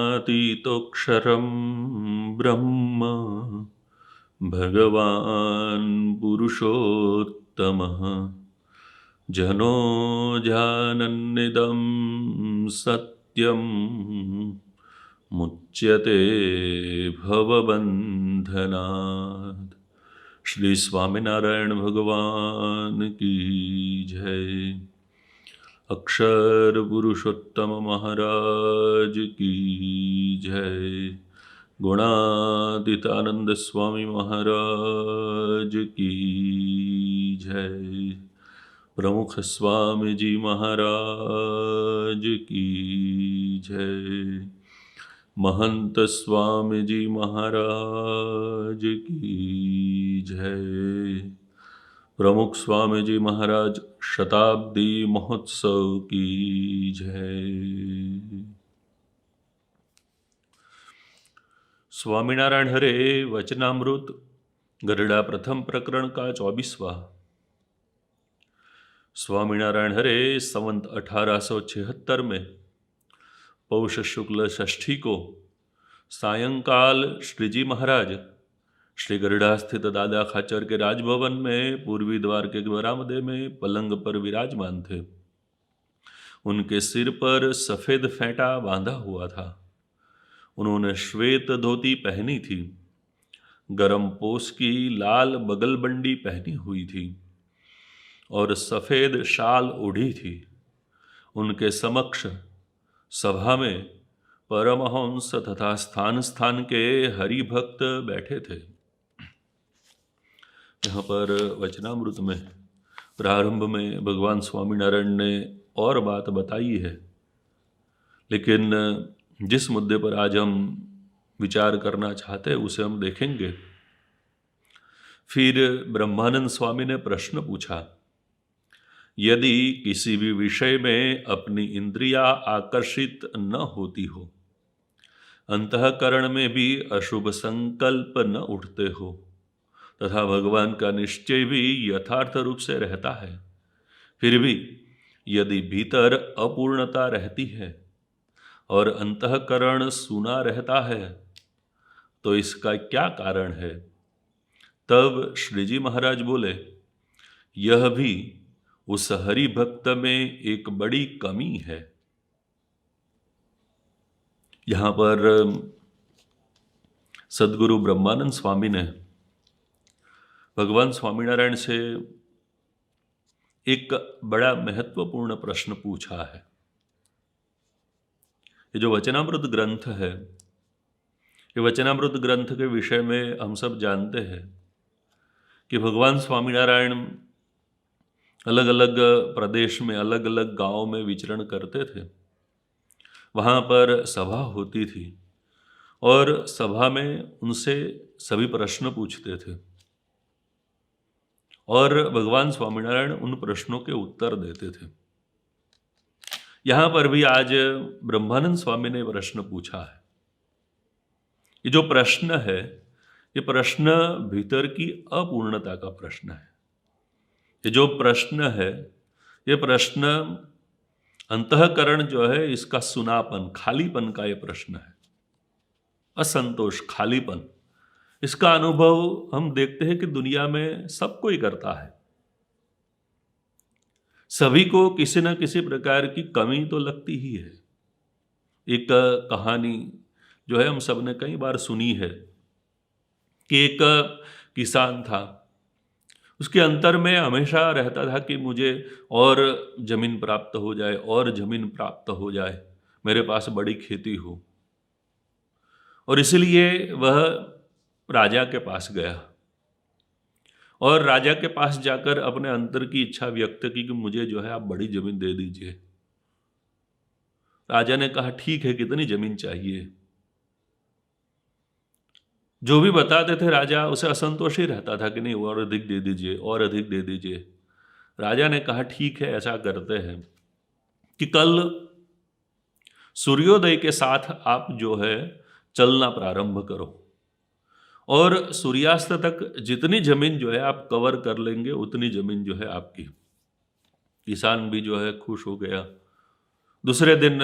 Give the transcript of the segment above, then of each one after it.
गुणातीतोऽक्षरं ब्रह्म भगवान् पुरुषोत्तमः जनो जानन्निदं सत्यं मुच्यते भवबन्धनात्। श्री स्वामिनारायण भगवान की जय। अक्षर पुरुषोत्तम महाराज की जय। गुणातीतानंद स्वामी महाराज की जय। प्रमुख स्वामी जी महाराज की जय। महंत स्वामी जी महाराज की जय। प्रमुख स्वामी जी महाराज शताब्दी महोत्सव की जय। स्वामीनारायण हरे वचनामृत गरुड़ा प्रथम प्रकरण का 24वां। स्वामीनारायण हरे संवत 1876 में पौष शुक्ल षष्ठी को सायंकाल श्रीजी महाराज श्री गरुड़ा स्थित दादा खाचर के राजभवन में पूर्वी द्वार के बरामदे में पलंग पर विराजमान थे। उनके सिर पर सफेद फेंटा बांधा हुआ था। उन्होंने श्वेत धोती पहनी थी, गरम पोस की लाल बगलबंडी पहनी हुई थी और सफेद शाल ओढ़ी थी। उनके समक्ष सभा में परमहंस तथा स्थान स्थान के हरि भक्त बैठे थे। यहाँ पर वचनामृत में प्रारंभ में भगवान स्वामीनारायण ने और बात बताई है, लेकिन जिस मुद्दे पर आज हम विचार करना चाहते हैं उसे हम देखेंगे। फिर ब्रह्मानंद स्वामी ने प्रश्न पूछा, यदि किसी भी विषय में अपनी इंद्रियां आकर्षित न होती हो, अंतःकरण में भी अशुभ संकल्प न उठते हो तथा भगवान का निश्चय भी यथार्थ रूप से रहता है, फिर भी यदि भीतर अपूर्णता रहती है और अंतःकरण सूना रहता है तो इसका क्या कारण है? तब श्रीजी महाराज बोले, यह भी उस हरि भक्त में एक बड़ी कमी है। यहां पर सद्गुरु ब्रह्मानंद स्वामी ने भगवान स्वामीनारायण से एक बड़ा महत्वपूर्ण प्रश्न पूछा है। ये जो वचनामृत ग्रंथ है, ये वचनामृत ग्रंथ के विषय में हम सब जानते हैं कि भगवान स्वामीनारायण अलग अलग प्रदेश में अलग अलग गांव में विचरण करते थे। वहाँ पर सभा होती थी और सभा में उनसे सभी प्रश्न पूछते थे और भगवान स्वामीनारायण उन प्रश्नों के उत्तर देते थे। यहाँ पर भी आज ब्रह्मानंद स्वामी ने प्रश्न पूछा है। ये जो प्रश्न है, ये प्रश्न भीतर की अपूर्णता का प्रश्न है। ये जो प्रश्न है, ये प्रश्न अंतःकरण जो है इसका सुनापन, खालीपन का ये प्रश्न है। असंतोष, खालीपन, इसका अनुभव हम देखते हैं कि दुनिया में सब कोई करता है। सभी को किसी न किसी प्रकार की कमी तो लगती ही है। एक कहानी जो है हम सब ने कई बार सुनी है कि एक किसान था, उसके अंतर में हमेशा रहता था कि मुझे और जमीन प्राप्त हो जाए, और जमीन प्राप्त हो जाए, मेरे पास बड़ी खेती हो। और इसलिए वह राजा के पास गया और राजा के पास जाकर अपने अंतर की इच्छा व्यक्त की कि मुझे जो है आप बड़ी जमीन दे दीजिए। राजा ने कहा, ठीक है, कितनी जमीन चाहिए? जो भी बताते थे राजा उसे असंतोष ही रहता था कि नहीं, और अधिक दे दीजिए, और अधिक दे दीजिए। राजा ने कहा, ठीक है, ऐसा करते हैं कि कल सूर्योदय के साथ आप जो है चलना प्रारंभ करो और सूर्यास्त तक जितनी जमीन जो है आप कवर कर लेंगे उतनी जमीन जो है आपकी। किसान भी जो है खुश हो गया। दूसरे दिन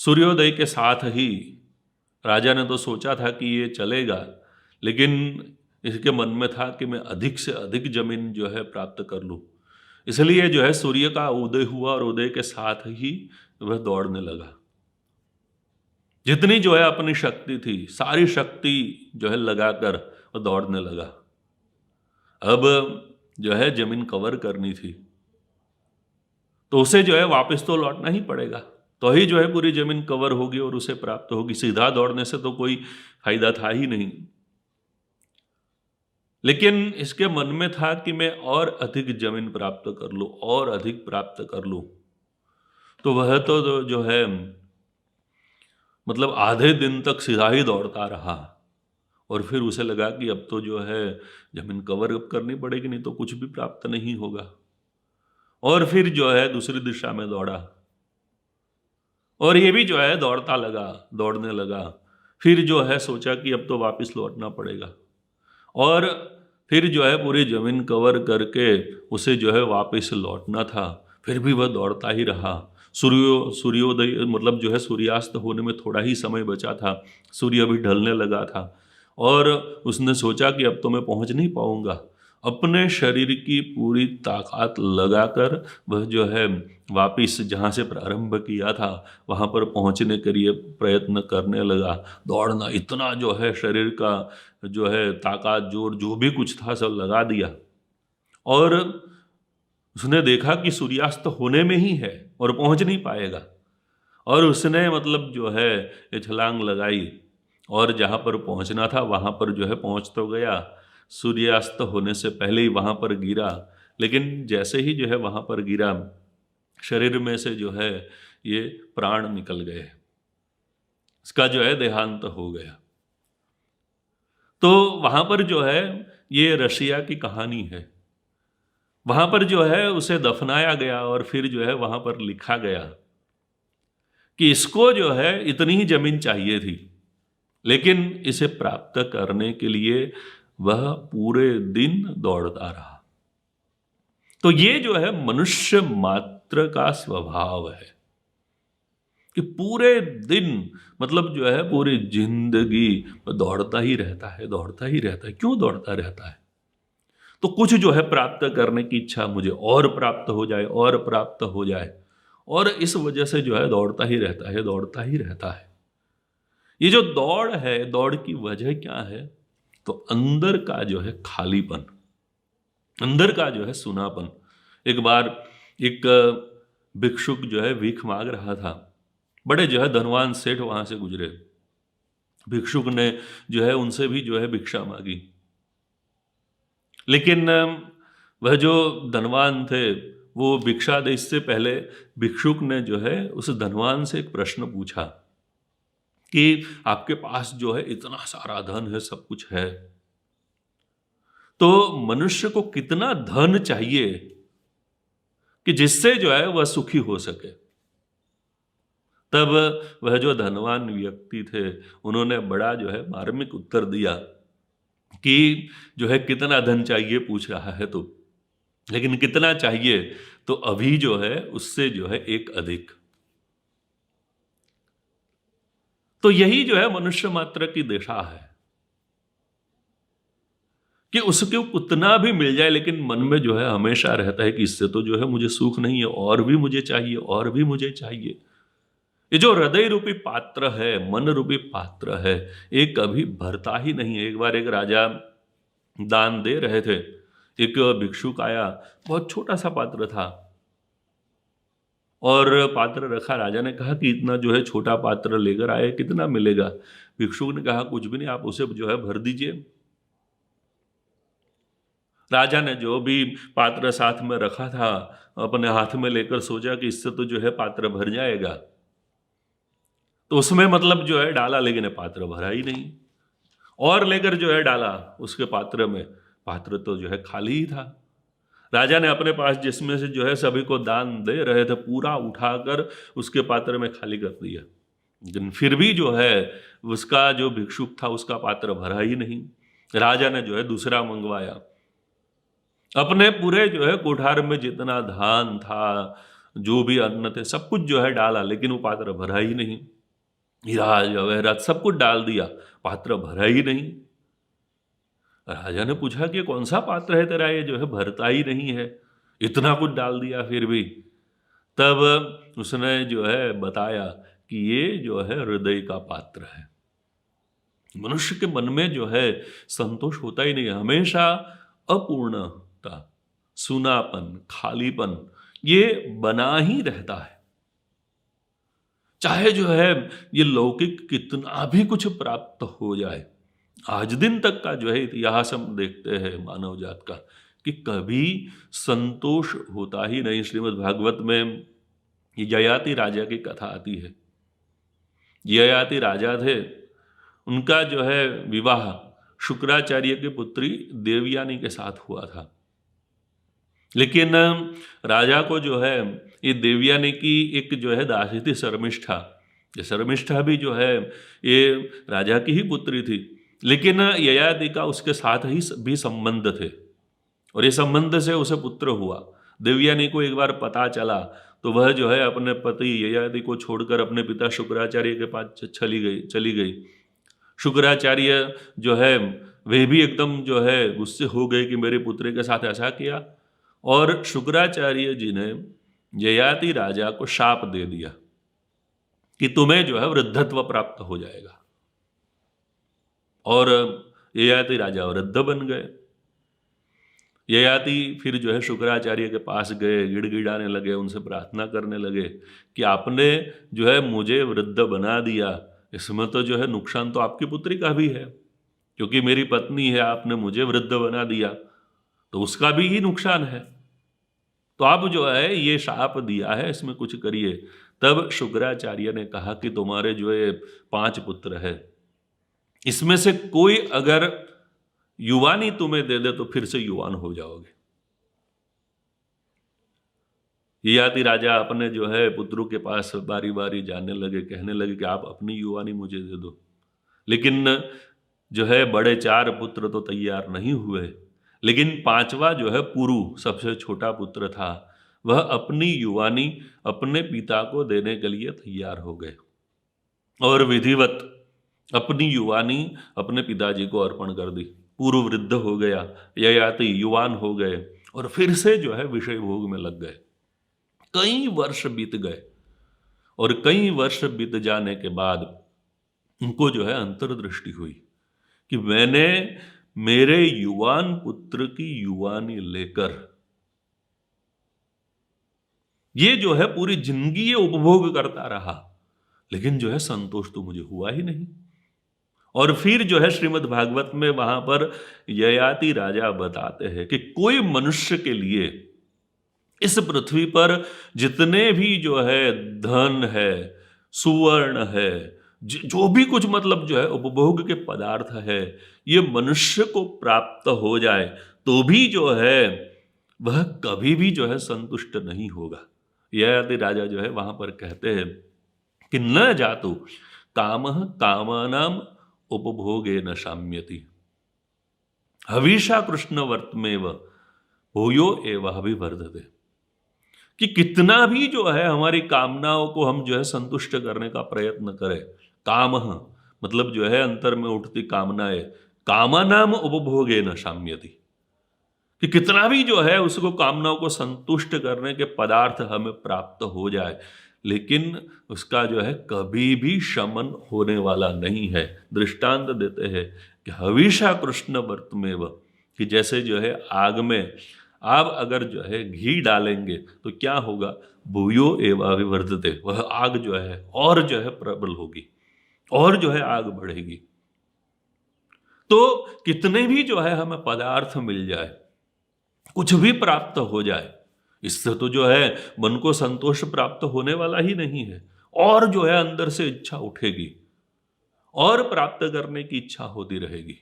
सूर्योदय के साथ ही राजा ने तो सोचा था कि ये चलेगा, लेकिन इसके मन में था कि मैं अधिक से अधिक जमीन जो है प्राप्त कर लूं। इसलिए जो है सूर्य का उदय हुआ और उदय के साथ ही वह दौड़ने लगा। जितनी जो है अपनी शक्ति थी, सारी शक्ति जो है लगाकर वह दौड़ने लगा। अब जो है जमीन कवर करनी थी, तो उसे जो है वापस तो लौटना ही पड़ेगा, तो ही जो है पूरी जमीन कवर होगी और उसे प्राप्त होगी। सीधा दौड़ने से तो कोई फायदा था ही नहीं। लेकिन इसके मन में था कि मैं और अधिक जमीन प्राप्त कर लूं, और अधिक प्राप्त कर लूं। तो वह तो जो है मतलब आधे दिन तक सीधा ही दौड़ता रहा, और फिर उसे लगा कि अब तो जो है जमीन कवर अप करनी पड़ेगी, नहीं तो कुछ भी प्राप्त नहीं होगा। और फिर जो है दूसरी दिशा में दौड़ा, और ये भी जो है दौड़ता लगा, दौड़ने लगा। फिर जो है सोचा कि अब तो वापस लौटना पड़ेगा, और फिर जो है पूरी जमीन कवर करके उसे जो है वापस लौटना था। फिर भी वह दौड़ता ही रहा। सूर्योदय मतलब जो है सूर्यास्त होने में थोड़ा ही समय बचा था, सूर्य अभी ढलने लगा था, और उसने सोचा कि अब तो मैं पहुंच नहीं पाऊंगा। अपने शरीर की पूरी ताकत लगाकर वह जो है वापिस जहाँ से प्रारंभ किया था वहाँ पर पहुँचने के लिए प्रयत्न करने लगा। दौड़ना इतना जो है शरीर का जो है ताकत, जोर, जो भी कुछ था सब लगा दिया, और उसने देखा कि सूर्यास्त होने में ही है और पहुँच नहीं पाएगा। और उसने मतलब जो है ये छलांग लगाई, और जहाँ पर पहुँचना था वहाँ पर जो है पहुँच तो गया। सूर्यास्त होने से पहले ही वहाँ पर गिरा, लेकिन जैसे ही जो है वहाँ पर गिरा, शरीर में से जो है ये प्राण निकल गए, इसका जो है देहांत हो गया। तो वहाँ पर जो है ये रशिया की कहानी है। वहाँ पर जो है उसे दफनाया गया, और फिर जो है वहाँ पर लिखा गया कि इसको जो है इतनी ही जमीन चाहिए थी, लेकिन इसे प्राप्त करने के लिए वह पूरे दिन दौड़ता रहा। तो ये जो है मनुष्य मात्र का स्वभाव है कि पूरे दिन मतलब जो है पूरी जिंदगी दौड़ता ही रहता है, दौड़ता ही रहता है। क्यों दौड़ता रहता है? तो कुछ जो है प्राप्त करने की इच्छा, मुझे और प्राप्त हो जाए, और प्राप्त हो जाए, और इस वजह से जो है दौड़ता ही रहता है, दौड़ता ही रहता है। ये जो दौड़ है, दौड़ की वजह क्या है? तो अंदर का जो है खालीपन, अंदर का जो है सुनापन। एक बार एक भिक्षुक जो है भीख मांग रहा था। बड़े जो है धनवान सेठ वहां से गुजरे। भिक्षुक ने जो है उनसे भी जो है भिक्षा मांगी, लेकिन वह जो धनवान थे वो भिक्षा दे इससे पहले भिक्षुक ने जो है उस धनवान से एक प्रश्न पूछा कि आपके पास जो है इतना सारा धन है, सब कुछ है, तो मनुष्य को कितना धन चाहिए कि जिससे जो है वह सुखी हो सके? तब वह जो धनवान व्यक्ति थे उन्होंने बड़ा जो है मार्मिक उत्तर दिया कि जो है कितना धन चाहिए पूछ रहा है तो, लेकिन कितना चाहिए? तो अभी जो है उससे जो है एक अधिक। तो यही जो है मनुष्य मात्र की दशा है कि उसको उतना भी मिल जाए, लेकिन मन में जो है हमेशा रहता है कि इससे तो जो है मुझे सुख नहीं है, और भी मुझे चाहिए, और भी मुझे चाहिए। ये जो हृदय रूपी पात्र है, मन रूपी पात्र है, ये कभी भरता ही नहीं है। एक बार एक राजा दान दे रहे थे, एक भिक्षुक आया, बहुत छोटा सा पात्र था, और पात्र रखा। राजा ने कहा कि इतना जो है छोटा पात्र लेकर आए, कितना मिलेगा? भिक्षुक ने कहा कुछ भी नहीं, आप उसे जो है भर दीजिए। राजा ने जो भी पात्र साथ में रखा था अपने हाथ में लेकर सोचा कि इससे तो जो है पात्र भर जाएगा, तो उसमें मतलब जो है डाला, लेकिन पात्र भरा ही नहीं। और लेकर जो है डाला उसके पात्र में, पात्र तो जो है खाली ही था। राजा ने अपने पास जिसमें से जो है सभी को दान दे रहे थे पूरा उठाकर उसके पात्र में खाली कर दिया, लेकिन फिर भी जो है उसका जो भिक्षुक था उसका पात्र भरा ही नहीं। राजा ने जो है दूसरा मंगवाया, अपने पूरे जो है कोठार में जितना धान था, जो भी अन्न थे, सब कुछ जो है डाला, लेकिन वो पात्र भरा ही नहीं। हीरा जवाहरात सब कुछ डाल दिया, पात्र भरा ही नहीं। राजा ने पूछा कि कौन सा पात्र है तेरा, ये जो है भरता ही नहीं है, इतना कुछ डाल दिया फिर भी। तब उसने जो है बताया कि ये जो है हृदय का पात्र है। मनुष्य के मन में जो है संतोष होता ही नहीं है, हमेशा अपूर्णता, सूनापन, खालीपन ये बना ही रहता है। चाहे जो है ये लौकिक कितना भी कुछ प्राप्त हो जाए, आज दिन तक का जो है इतिहास हम देखते हैं मानव जात का कि कभी संतोष होता ही नहीं। श्रीमद् भागवत में ये ययाति राजा की कथा आती है। ययाति राजा थे, उनका जो है विवाह शुक्राचार्य की पुत्री देवयानी के साथ हुआ था। लेकिन राजा को जो है ये देवयानी की एक जो है दासी थी शर्मिष्ठा। ये शर्मिष्ठा भी जो है ये राजा की ही पुत्री थी, लेकिन ययाति का उसके साथ ही भी संबंध थे और ये संबंध से उसे पुत्र हुआ। देवयानी को एक बार पता चला तो वह जो है अपने पति ययाति को छोड़कर अपने पिता शुक्राचार्य के पास चली गई। शुक्राचार्य जो है वे भी एकदम जो है गुस्से हो गए कि मेरे पुत्र के साथ ऐसा किया, और शुक्राचार्य जी ने ययाति राजा को शाप दे दिया कि तुम्हें जो है वृद्धत्व प्राप्त हो जाएगा। और ययाति राजा वृद्ध बन गए। ययाति फिर जो है शुक्राचार्य के पास गए, गिड़गिड़ाने लगे, उनसे प्रार्थना करने लगे कि आपने जो है मुझे वृद्ध बना दिया, इसमें तो जो है नुकसान तो आपकी पुत्री का भी है, क्योंकि मेरी पत्नी है, आपने मुझे वृद्ध बना दिया तो उसका भी ही नुकसान है। तो आप जो है ये शाप दिया है, इसमें कुछ करिए। तब शुक्राचार्य ने कहा कि तुम्हारे जो है 5 पुत्र है, इसमें से कोई अगर युवानी तुम्हें दे दे तो फिर से युवान हो जाओगे। ययाति राजा अपने जो है पुत्रों के पास बारी बारी जाने लगे, कहने लगे कि आप अपनी युवानी मुझे दे दो। लेकिन जो है बड़े 4 पुत्र तो तैयार नहीं हुए, लेकिन 5वां जो है पुरु सबसे छोटा पुत्र था, वह अपनी युवानी अपने पिता को देने के लिए तैयार हो गए और विधिवत अपनी युवानी अपने पिताजी को अर्पण कर दी। पूर्व वृद्ध हो गया, ययाति युवान हो गए और फिर से जो है विषय भोग में लग गए। कई वर्ष बीत गए और कई वर्ष बीत जाने के बाद उनको जो है अंतर्दृष्टि हुई कि मैंने मेरे युवान पुत्र की युवानी लेकर ये जो है पूरी जिंदगी ये उपभोग करता रहा, लेकिन जो है संतोष तो मुझे हुआ ही नहीं। और फिर जो है श्रीमद् भागवत में वहां पर ययाति राजा बताते हैं कि कोई मनुष्य के लिए इस पृथ्वी पर जितने भी जो है धन है, सुवर्ण है, जो भी कुछ मतलब जो है उपभोग के पदार्थ है, ये मनुष्य को प्राप्त हो जाए तो भी जो है वह कभी भी जो है संतुष्ट नहीं होगा। ययाति राजा जो है वहां पर कहते हैं कि न जातु कामः कामानाम उपभोगे न शाम्यति, हविषा कृष्ण वर्तमेव भूयो एवं अभिवर्धते। कि कितना भी जो है हमारी कामनाओं को हम जो है संतुष्ट करने का प्रयत्न करें, काम मतलब जो है अंतर में उठती कामनाएं, कामानाम उपभोगे न शाम्यति, कि कितना भी जो है उसको कामनाओं को संतुष्ट करने के पदार्थ हमें प्राप्त हो जाए, लेकिन उसका जो है कभी भी शमन होने वाला नहीं है। दृष्टांत देते हैं कि हविषा कृष्ण वर्तमेव, कि जैसे जो है आग में आप अगर जो है घी डालेंगे तो क्या होगा, भूयो एवं अभिवर्धते, वह आग जो है और जो है प्रबल होगी और जो है आग बढ़ेगी। तो कितने भी जो है हमें पदार्थ मिल जाए, कुछ भी प्राप्त हो जाए, इससे तो जो है मन को संतोष प्राप्त होने वाला ही नहीं है, और जो है अंदर से इच्छा उठेगी और प्राप्त करने की इच्छा होती रहेगी।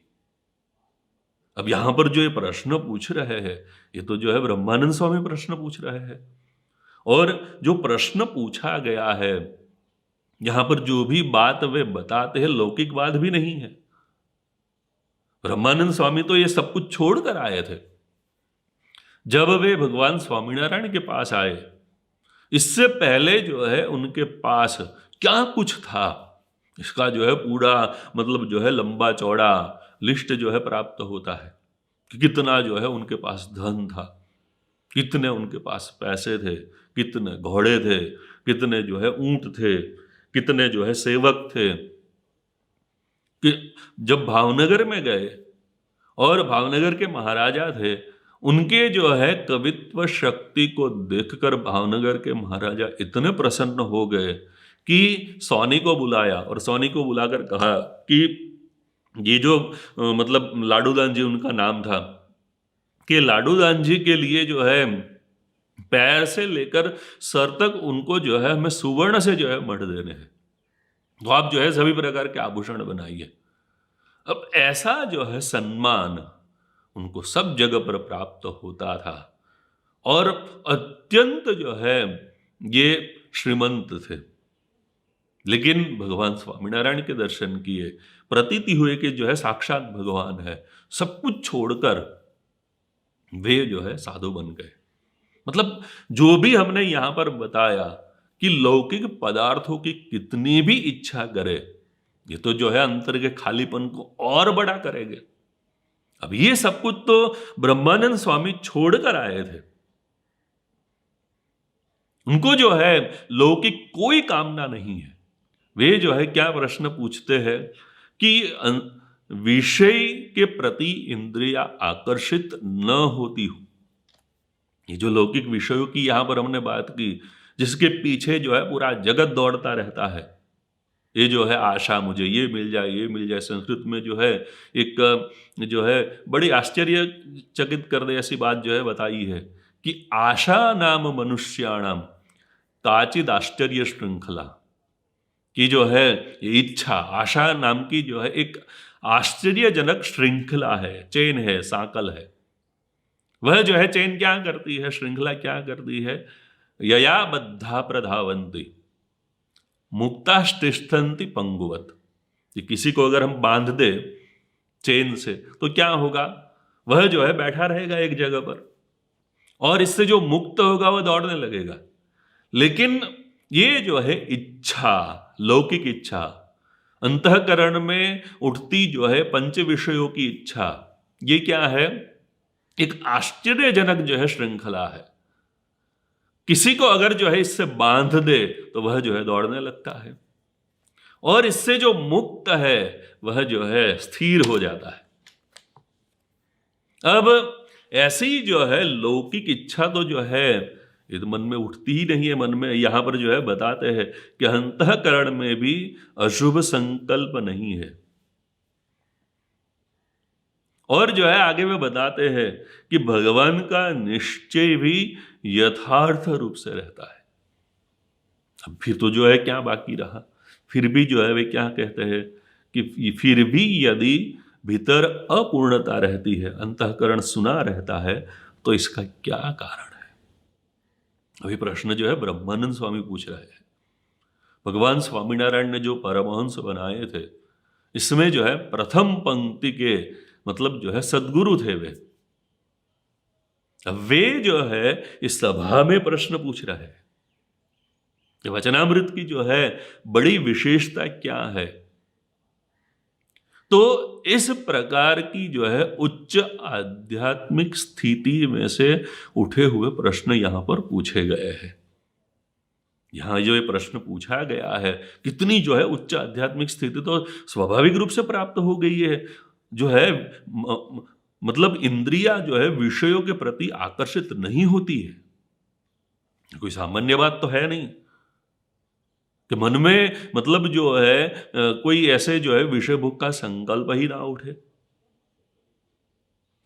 अब यहां पर जो ये प्रश्न पूछ रहे हैं, ये तो जो है ब्रह्मानंद स्वामी प्रश्न पूछ रहे हैं, और जो प्रश्न पूछा गया है यहां पर जो भी बात वे बताते हैं लौकिक बात भी नहीं है। ब्रह्मानंद स्वामी तो ये सब कुछ छोड़कर आए थे। जब वे भगवान स्वामीनारायण के पास आए, इससे पहले जो है उनके पास क्या कुछ था इसका जो है पूरा मतलब जो है लंबा चौड़ा लिस्ट जो है प्राप्त होता है कि कितना जो है उनके पास धन था, कितने उनके पास पैसे थे, कितने घोड़े थे, कितने जो है ऊंट थे, कितने जो है सेवक थे। कि जब भावनगर में गए और भावनगर के महाराजा थे, उनके जो है कवित्व शक्ति को देखकर भावनगर के महाराजा इतने प्रसन्न हो गए कि सोनी को बुलाया और सोनी को बुलाकर कहा कि ये जो मतलब लाडूदान जी उनका नाम था, कि लाडूदान जी के लिए जो है पैर से लेकर सर तक उनको जो है हमें सुवर्ण से जो है मढ़ देने हैं, तो आप जो है सभी प्रकार के आभूषण बनाइए। अब ऐसा जो है सम्मान उनको सब जगह पर प्राप्त होता था और अत्यंत जो है ये श्रीमंत थे। लेकिन भगवान स्वामीनारायण के दर्शन किए, प्रतीति हुए कि जो है साक्षात भगवान है, सब कुछ छोड़कर वे जो है साधु बन गए। मतलब जो भी हमने यहां पर बताया कि लौकिक पदार्थों की कितनी भी इच्छा करे, ये तो जो है अंतर के खालीपन को और बड़ा करेंगे। अब ये सब कुछ तो ब्रह्मानंद स्वामी छोड़कर आए थे। उनको जो है लौकिक कोई कामना नहीं है। वे जो है क्या प्रश्न पूछते हैं कि विषय के प्रति इंद्रिया आकर्षित न होती हो। ये जो लौकिक विषयों की यहां पर हमने बात की, जिसके पीछे जो है पूरा जगत दौड़ता रहता है, ये जो है आशा, मुझे ये मिल जाए, ये मिल जाए। संस्कृत में जो है एक जो है बड़ी आश्चर्यचकित कर दे ऐसी बात जो है बताई है कि आशा नाम मनुष्याणाम काचिद आश्चर्य श्रृंखला, की जो है इच्छा, आशा नाम की जो है एक आश्चर्यजनक श्रृंखला है, चेन है, साकल है। वह जो है चेन क्या करती है, श्रृंखला क्या करती है, यया बद्धा प्रधावंती मुक्ताष्टिष्ठन्ति पंगुवत। कि किसी को अगर हम बांध दे चेन से तो क्या होगा, वह जो है बैठा रहेगा एक जगह पर और इससे जो मुक्त होगा वह दौड़ने लगेगा। लेकिन ये जो है इच्छा, लौकिक इच्छा, अंतःकरण में उठती जो है पंच विषयों की इच्छा, ये क्या है, एक आश्चर्यजनक जो है श्रृंखला है। किसी को अगर जो है इससे बांध दे तो वह जो है दौड़ने लगता है और इससे जो मुक्त है वह जो है स्थिर हो जाता है। अब ऐसी जो है लौकिक इच्छा तो जो है ये तो मन में उठती ही नहीं है। मन में यहां पर जो है बताते हैं कि अंतःकरण में भी अशुभ संकल्प नहीं है। और जो है आगे वे बताते हैं कि भगवान का निश्चय भी यथार्थ रूप से रहता है। अब फिर तो जो है क्या बाकी रहा, फिर भी जो है वे क्या कहते हैं कि फिर भी यदि भीतर अपूर्णता रहती है, अंतःकरण सुना रहता है, तो इसका क्या कारण है। अभी प्रश्न जो है ब्रह्मानंद स्वामी पूछ रहे हैं। भगवान स्वामीनारायण ने जो परमहंस बनाए थे, इसमें जो है प्रथम पंक्ति के मतलब जो है सद्गुरु थे वे। अब वे जो है इस सभा में प्रश्न पूछ रहे हैं कि वचनामृत की जो है बड़ी विशेषता क्या है। तो इस प्रकार की जो है उच्च आध्यात्मिक स्थिति में से उठे हुए प्रश्न यहां पर पूछे गए हैं। यहां जो ये प्रश्न पूछा गया है, कितनी जो है उच्च आध्यात्मिक स्थिति तो स्वाभाविक रूप से प्राप्त हो गई है। जो है मतलब इंद्रिया जो है विषयों के प्रति आकर्षित नहीं होती है। कोई सामान्य बात तो है नहीं कि मन में मतलब जो है कोई ऐसे जो है विषय भोग का संकल्प ही ना उठे।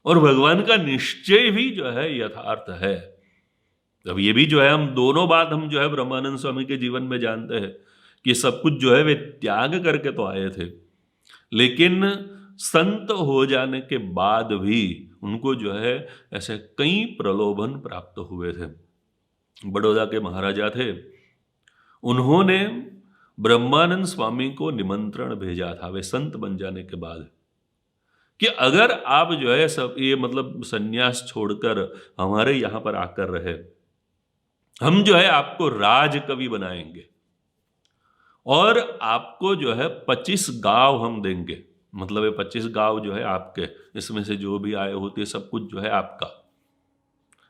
और भगवान का निश्चय भी जो है यथार्थ है। अब ये भी जो है हम दोनों बात हम जो है ब्रह्मानंद स्वामी के जीवन में जानते हैं कि सब कुछ जो है वे त्याग करके तो आए थे, लेकिन संत हो जाने के बाद भी उनको जो है ऐसे कई प्रलोभन प्राप्त हुए थे। बड़ौदा के महाराजा थे, उन्होंने ब्रह्मानंद स्वामी को निमंत्रण भेजा था वे संत बन जाने के बाद कि अगर आप जो है सब ये मतलब सन्यास छोड़कर हमारे यहां पर आकर रहे, हम जो है आपको राज कवि बनाएंगे और आपको जो है 25 गांव हम देंगे। मतलब ये 25 गांव जो है आपके, इसमें से जो भी आय होती है सब कुछ जो है आपका।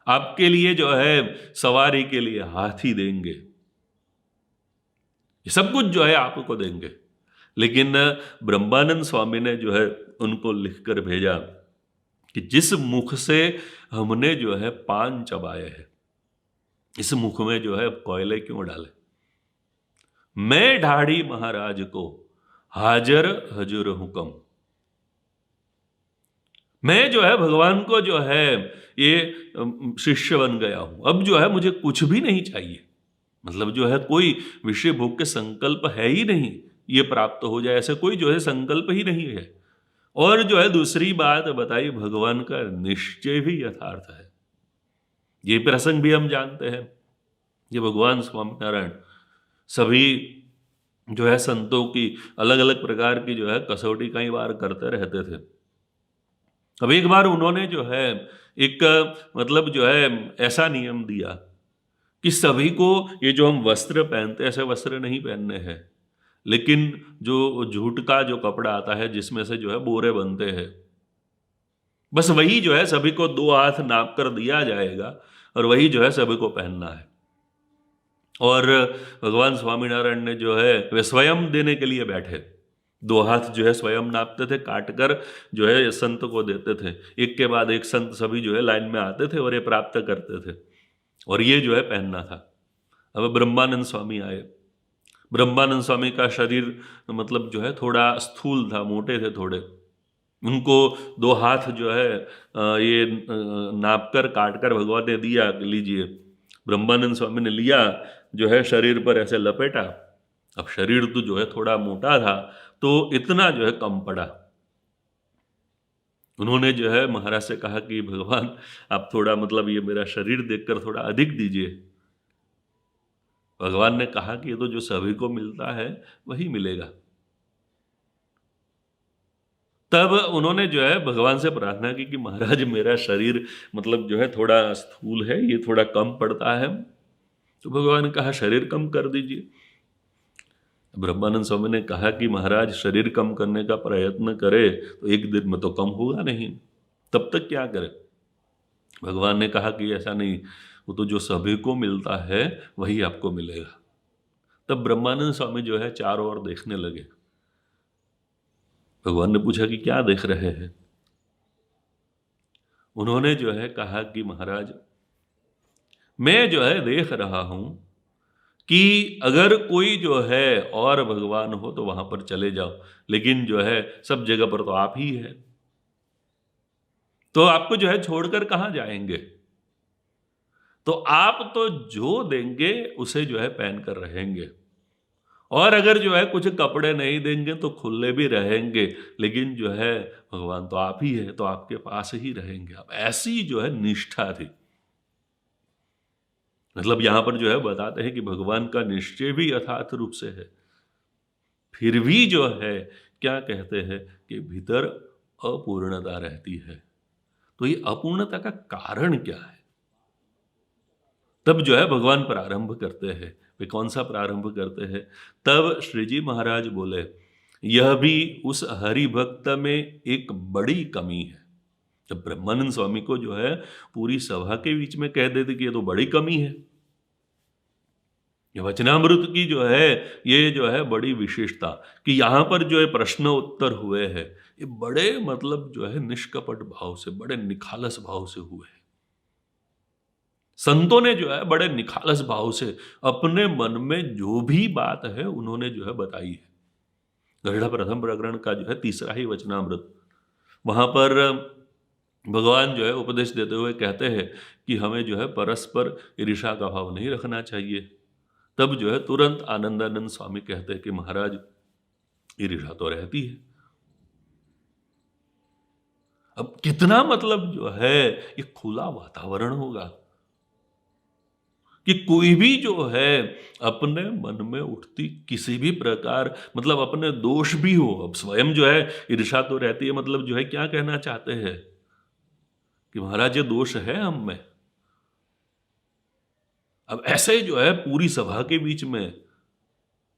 आपके लिए जो है सवारी के लिए हाथी देंगे, ये सब कुछ जो है आपको देंगे। लेकिन ब्रह्मानंद स्वामी ने जो है उनको लिखकर भेजा कि जिस मुख से हमने जो है पान चबाए हैं, इस मुख में जो है कोयले क्यों डाले। मैं ढाढ़ी महाराज को हाजर हजूर हुक्म। मैं जो है भगवान को जो है ये शिष्य बन गया हूं, अब जो है मुझे कुछ भी नहीं चाहिए। मतलब जो है कोई विषय भोग के संकल्प है ही नहीं, ये प्राप्त हो जाए ऐसे कोई जो है संकल्प ही नहीं है। और जो है दूसरी बात बताई, भगवान का निश्चय भी यथार्थ है। ये प्रसंग भी हम जानते हैं, ये भगवान स्वामीनारायण सभी जो है संतों की अलग अलग प्रकार की जो है कसौटी कई बार करते रहते थे। अब एक बार उन्होंने जो है एक मतलब जो है ऐसा नियम दिया कि सभी को ये जो हम वस्त्र पहनते हैं ऐसे वस्त्र नहीं पहनने हैं, लेकिन जो जूट का जो कपड़ा आता है जिसमें से जो है बोरे बनते हैं, बस वही जो है सभी को 2 हाथ नाप कर दिया जाएगा और वही जो है सभी को पहनना है। और भगवान स्वामीनारायण ने जो है वे स्वयं देने के लिए बैठे, 2 हाथ जो है स्वयं नापते थे, काट कर जो है संत को देते थे। एक के बाद एक संत सभी जो है लाइन में आते थे और ये प्राप्त करते थे और ये जो है पहनना था। अब ब्रह्मानंद स्वामी आए। ब्रह्मानंद स्वामी का शरीर मतलब जो है थोड़ा स्थूल था, मोटे थे थोड़े। उनको 2 हाथ जो है ये नाप कर काट कर भगवान ने दिया, लीजिए। ब्रह्मानंद स्वामी ने लिया, जो है शरीर पर ऐसे लपेटा। अब शरीर तो जो है थोड़ा मोटा था तो इतना जो है कम पड़ा। उन्होंने जो है महाराज से कहा कि भगवान आप थोड़ा मतलब ये मेरा शरीर देखकर थोड़ा अधिक दीजिए। भगवान ने कहा कि ये तो जो सभी को मिलता है वही मिलेगा। तब उन्होंने जो है भगवान से प्रार्थना की कि महाराज मेरा शरीर मतलब जो है थोड़ा स्थूल है, ये थोड़ा कम पड़ता है। तो भगवान ने कहा शरीर कम कर दीजिए। ब्रह्मानंद स्वामी ने कहा कि महाराज शरीर कम करने का प्रयत्न करे तो एक दिन में तो कम होगा नहीं, तब तक क्या करे। भगवान ने कहा कि ऐसा नहीं, वो तो जो सभी को मिलता है वही आपको मिलेगा। तब ब्रह्मानंद स्वामी जो है चारों ओर देखने लगे। भगवान ने पूछा कि क्या देख रहे हैं। उन्होंने जो है कहा कि महाराज मैं जो है देख रहा हूं कि अगर कोई जो है और भगवान हो तो वहां पर चले जाओ, लेकिन जो है सब जगह पर तो आप ही है, तो आपको जो है छोड़कर कहां जाएंगे। तो आप तो जो देंगे उसे जो है पहन कर रहेंगे, और अगर जो है कुछ कपड़े नहीं देंगे तो खुले भी रहेंगे, लेकिन जो है भगवान तो आप ही है तो आपके पास ही रहेंगे। अब ऐसी जो है निष्ठा थी। मतलब यहां पर जो है बताते हैं कि भगवान का निश्चय भी यथार्थ रूप से है, फिर भी जो है क्या कहते हैं कि भीतर अपूर्णता रहती है। तो ये अपूर्णता का कारण क्या है। तब जो है भगवान प्रारंभ करते हैं। वे कौन सा प्रारंभ करते हैं। तब श्री जी महाराज बोले यह भी उस हरि भक्त में एक बड़ी कमी है। जब ब्रह्मानंद स्वामी को जो है पूरी सभा के बीच में कह देते कि ये तो बड़ी कमी है, ये वचनामृत की जो है ये जो है बड़ी विशेषता कि यहां पर जो है प्रश्न उत्तर हुए हैं ये बड़े मतलब जो है निष्कपट भाव से, बड़े निखालस भाव से हुए हैं। संतों ने जो है बड़े निखालस भाव से अपने मन में जो भी बात है उन्होंने जो है बताई है। गरुड़ प्रथम प्रकरण का जो है 3रा ही वचनामृत, वहां पर भगवान जो है उपदेश देते हुए कहते हैं कि हमें जो है परस्पर ईर्ष्या का भाव नहीं रखना चाहिए। तब जो है तुरंत आनंदानंद स्वामी कहते हैं कि महाराज ईर्ष्या तो रहती है। अब कितना मतलब जो है ये खुला वातावरण होगा कि कोई भी जो है अपने मन में उठती किसी भी प्रकार मतलब अपने दोष भी हो, अब स्वयं जो है ईर्ष्या तो रहती है, मतलब जो है क्या कहना चाहते हैं कि महाराज ये दोष है हम में। अब ऐसे जो है पूरी सभा के बीच में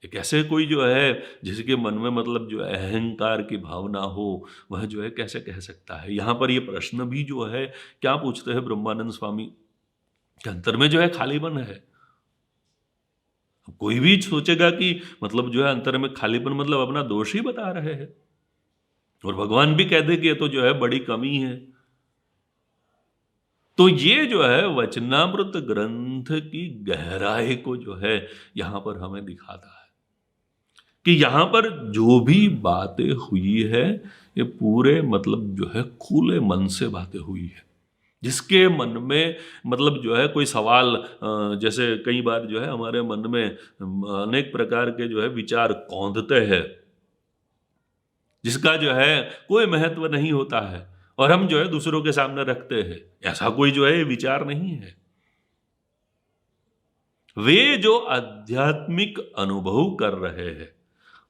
एक ऐसे कोई जो है जिसके मन में मतलब जो है अहंकार की भावना हो, वह जो है कैसे कह सकता है। यहाँ पर ये प्रश्न भी जो है क्या पूछते हैं ब्रह्मानंद स्वामी के अंतर में जो है खालीपन है। कोई भी सोचेगा कि मतलब जो है अंतर में खालीपन मतलब अपना दोष ही बता रहे हैं, और भगवान भी कहते कि ये तो जो है बड़ी कमी है। तो ये जो है वचनामृत ग्रंथ की गहराई को जो है यहां पर हमें दिखाता है कि यहां पर जो भी बातें हुई है ये पूरे मतलब जो है खुले मन से बातें हुई है। जिसके मन में मतलब जो है कोई सवाल, जैसे कई बार जो है हमारे मन में अनेक प्रकार के जो है विचार कौंधते हैं, जिसका जो है कोई महत्व नहीं होता है, और हम जो है दूसरों के सामने रखते हैं। ऐसा कोई जो है ये विचार नहीं है। वे जो आध्यात्मिक अनुभव कर रहे हैं,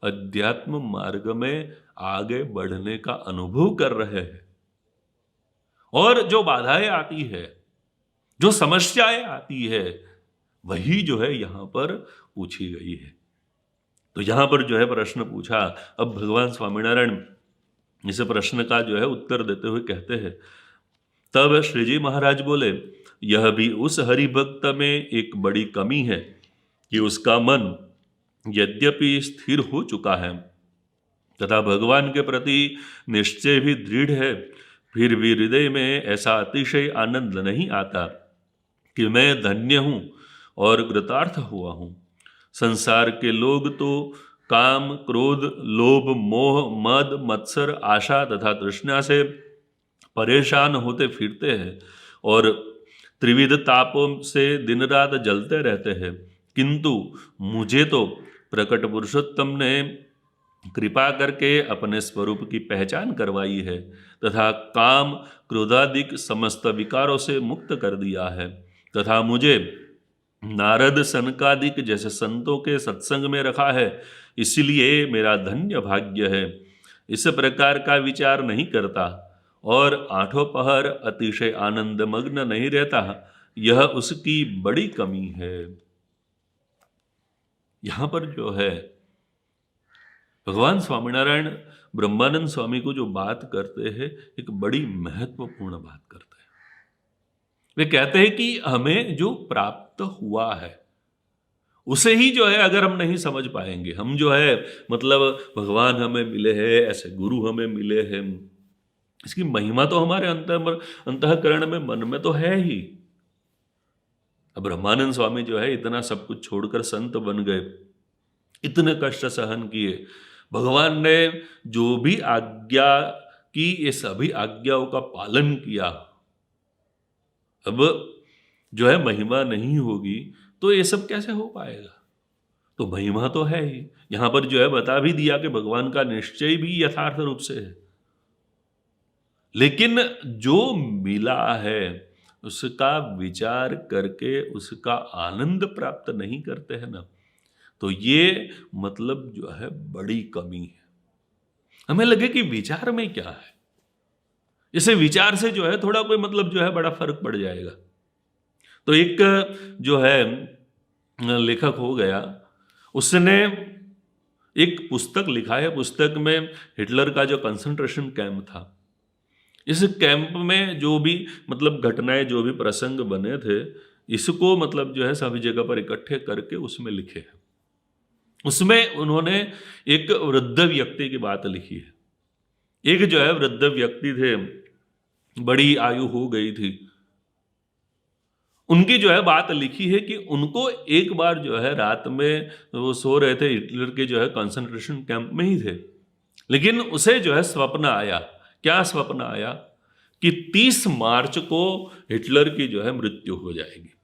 अध्यात्म मार्ग में आगे बढ़ने का अनुभव कर रहे हैं, और जो बाधाएं आती है, जो समस्याएं आती है, वही जो है यहां पर पूछी गई है। तो यहां पर जो है प्रश्न पूछा। अब भगवान स्वामीनारायण इस प्रश्न का जो है उत्तर देते हुए कहते हैं, तब श्री जी महाराज बोले, यह भी उस हरिभक्त में एक बड़ी कमी है कि उसका मन यद्यपि स्थिर हो चुका है तथा भगवान के प्रति निश्चय भी दृढ़ है, फिर भी हृदय में ऐसा अतिशय आनंद नहीं आता कि मैं धन्य हूं और कृतार्थ हुआ हूं। संसार के लोग तो काम, क्रोध, लोभ, मोह, मद, मत्सर, आशा तथा तृष्णा से परेशान होते फिरते हैं और त्रिविध तापों से दिन रात जलते रहते हैं, किंतु मुझे तो प्रकट पुरुषोत्तम ने कृपा करके अपने स्वरूप की पहचान करवाई है तथा काम, क्रोधादिक समस्त विकारों से मुक्त कर दिया है तथा मुझे नारद, सनकादिक जैसे संतों के सत्संग में रखा है, इसलिए मेरा धन्य भाग्य है। इस प्रकार का विचार नहीं करता और आठों पहर अतिशय आनंद मग्न नहीं रहता, यह उसकी बड़ी कमी है। यहां पर जो है भगवान स्वामीनारायण ब्रह्मानंद स्वामी को जो बात करते हैं, एक बड़ी महत्वपूर्ण बात करते हैं। वे कहते हैं कि हमें जो प्राप्त हुआ है उसे ही जो है अगर हम नहीं समझ पाएंगे, हम जो है मतलब भगवान हमें मिले हैं, ऐसे गुरु हमें मिले हैं, इसकी महिमा तो हमारे अंतःकरण में, मन में तो है ही। अब ब्रह्मानंद स्वामी जो है इतना सब कुछ छोड़कर संत बन गए, इतने कष्ट सहन किए, भगवान ने जो भी आज्ञा की ये सभी आज्ञाओं का पालन किया। अब जो है महिमा नहीं होगी तो ये सब कैसे हो पाएगा? तो महिमा तो है ही। यहां पर जो है बता भी दिया कि भगवान का निश्चय भी यथार्थ रूप से है, लेकिन जो मिला है उसका विचार करके उसका आनंद प्राप्त नहीं करते हैं ना, तो ये मतलब जो है बड़ी कमी है। हमें लगे कि विचार में क्या है, इसे विचार से जो है थोड़ा कोई मतलब जो है बड़ा फर्क पड़ जाएगा। तो एक जो है लेखक हो गया, उसने एक पुस्तक लिखा है। पुस्तक में हिटलर का जो कंसंट्रेशन कैंप था, इस कैंप में जो भी मतलब घटनाएं, जो भी प्रसंग बने थे, इसको मतलब जो है सभी जगह पर इकट्ठे करके उसमें लिखे हैं। उसमें उन्होंने एक वृद्ध व्यक्ति की बात लिखी है। एक जो है वृद्ध व्यक्ति थे, बड़ी आयु हो गई थी, उनकी जो है बात लिखी है कि उनको एक बार जो है रात में वो सो रहे थे, हिटलर के जो है कंसंट्रेशन कैंप में ही थे, लेकिन उसे जो है स्वप्न आया। क्या स्वप्न आया? कि 30 मार्च को हिटलर की जो है मृत्यु हो जाएगी।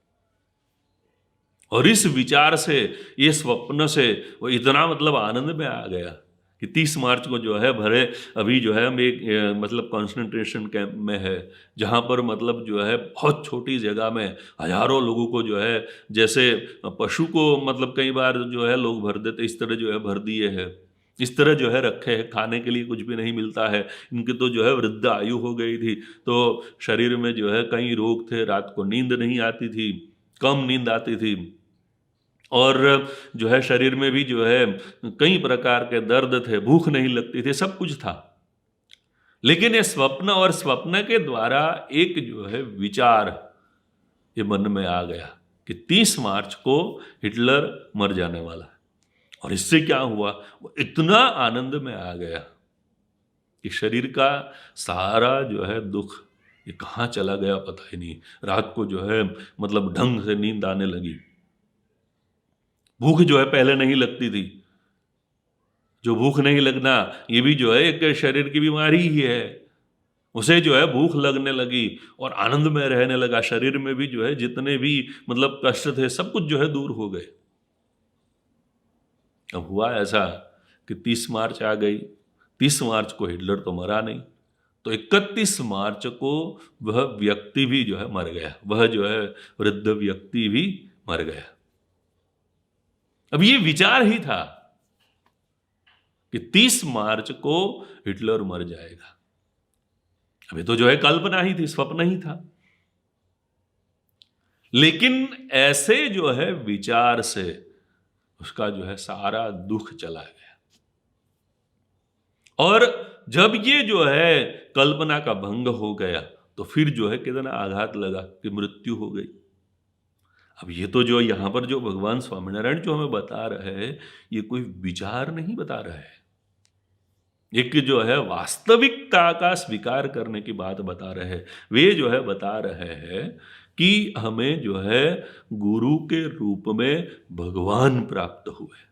और इस विचार से, ये स्वप्न से वो इतना मतलब आनंद में आ गया कि 30 मार्च को जो है भरे, अभी जो है हम एक मतलब कंसंट्रेशन कैंप में है, जहाँ पर मतलब जो है बहुत छोटी जगह में हजारों लोगों को जो है, जैसे पशु को मतलब कई बार जो है लोग भर देते, इस तरह जो है भर दिए हैं, इस तरह जो है रखे हैं। खाने के लिए कुछ भी नहीं मिलता है। इनकी तो जो है वृद्ध आयु हो गई थी, तो शरीर में जो है कई रोग थे, रात को नींद नहीं आती थी, कम नींद आती थी। और जो है शरीर में भी जो है कई प्रकार के दर्द थे, भूख नहीं लगती थी, सब कुछ था। लेकिन ये स्वप्न और स्वप्न के द्वारा एक जो है विचार ये मन में आ गया कि 30 मार्च को हिटलर मर जाने वाला है। और इससे क्या हुआ, वो इतना आनंद में आ गया कि शरीर का सारा जो है दुख ये कहाँ चला गया पता ही नहीं। रात को जो है मतलब ढंग से नींद आने लगी। भूख जो है पहले नहीं लगती थी। जो भूख नहीं लगना ये भी जो है एक शरीर की बीमारी ही है। उसे जो है भूख लगने लगी और आनंद में रहने लगा। शरीर में भी जो है जितने भी मतलब कष्ट थे सब कुछ जो है दूर हो गए। अब हुआ ऐसा कि 30 मार्च आ गई। 30 मार्च को हिटलर तो मरा नहीं, तो 31 मार्च को वह व्यक्ति भी जो है मर गया। वह जो है वृद्ध व्यक्ति भी मर गया। अब ये विचार ही था कि 30 मार्च को हिटलर मर जाएगा। अभी तो जो है कल्पना ही थी, स्वप्न ही था। लेकिन ऐसे जो है विचार से उसका जो है सारा दुख चला गया। और जब ये जो है कल्पना का भंग हो गया तो फिर जो है कितना आघात लगा कि मृत्यु हो गई। अब ये तो जो यहां पर जो भगवान स्वामीनारायण जो हमें बता रहे हैं ये कोई विचार नहीं बता रहे हैं, एक जो है वास्तविकता का स्वीकार करने की बात बता रहे हैं। वे जो है बता रहे हैं कि हमें जो है गुरु के रूप में भगवान प्राप्त हुए।